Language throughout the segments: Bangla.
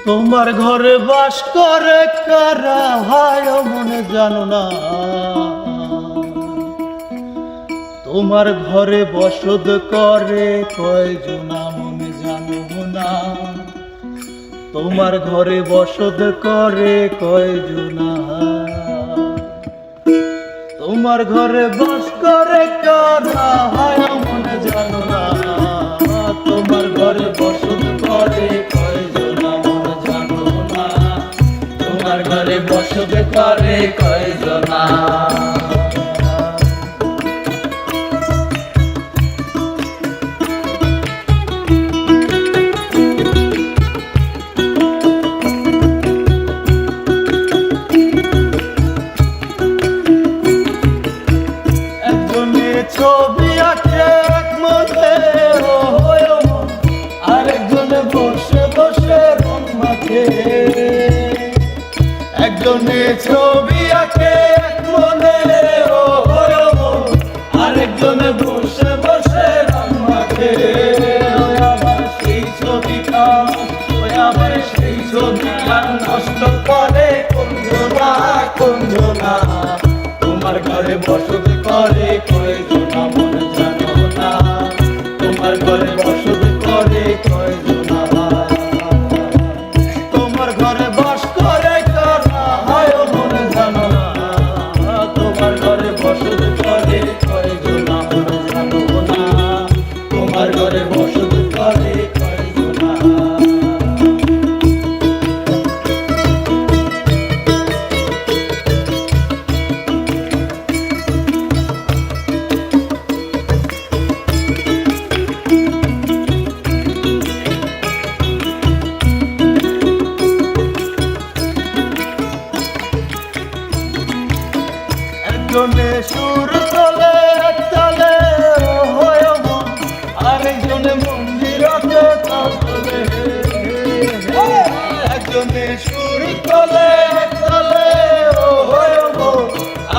তোমার ঘরে বাস করে কারা হায় মনে জানো না, তোমার ঘরে বসত করে কয়জনা মনে জানো না, তোমার ঘরে বসত করে কয়জনা, তোমার ঘরে বাস করে কারা হায় মনে জানো না, তোমার ঘরে বসত করে কয়জনা মনে জানো না, তোমার ঘরে বসত করে কয়জনা। ছবি আঁকে এক মনে আরেকজনে বসে বসে রং মাখে, একজনে ছবি আঁকে এক মনে আরেকজনে বসে বসে রং মাখে, আবার সেই ছবিটা নষ্ট করে কোনজনা কোনজনা, তোমার ঘরে বসত করে কয়জনা মনে জানো না, তোমার ঘরে বসত করে কয়জনা, তোমার ঘরে বাস করে কারা হায় মনে জানো না, তোমার ঘরে বসত করে কয়জনা মনে জানো না, তোমার ঘরে বসত করে কয়জনা। একজনে সুর তোলে এক তালে আরেকজনে মন্দিরতে তাল তোলে, একজনে সুর তোলে এক তালে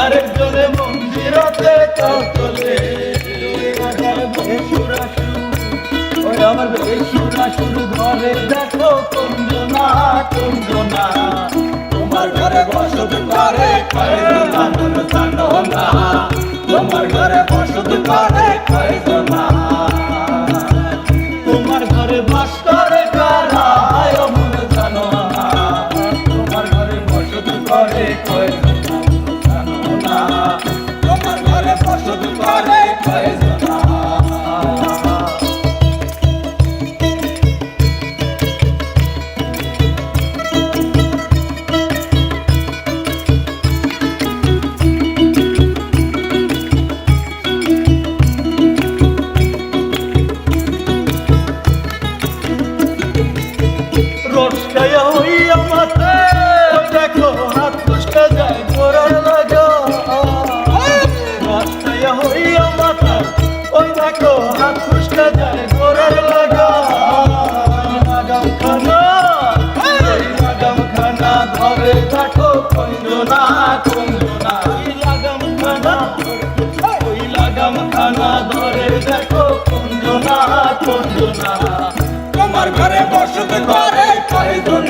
আরেকজনে মন্দিরতে তাল তোলে, আমার বেসুরা সুর ঘরে দেখো কোনজনা কোনজনা, তোমার ঘরে বসত করে কয়জনা মনে জানো না, তোমার ঘরে বসত করে কয়জনা, তোমার ঘরে বাস করে কারা হায় মনে জানো না, তোমার ঘরে বসত করে কয়জনা মনে জানো না, তোমার ঘরে বসত করে কয়জনা। রসকায়া হইয়া মাথে দেখো হাত ফুসকা যায় গোড়ার লাগা, রসকায়া হইয়া মাথা ওই দেখো হাত ফুসকা যায় গোড়ার লাগা, লাগাম খানা ধরে দেখো কোনজনা কোনজনা, ওই লাগাম খানা ধরে দেখো কোনজনা কোনজনা, তোমার ঘরে বসত করে কয়জনা।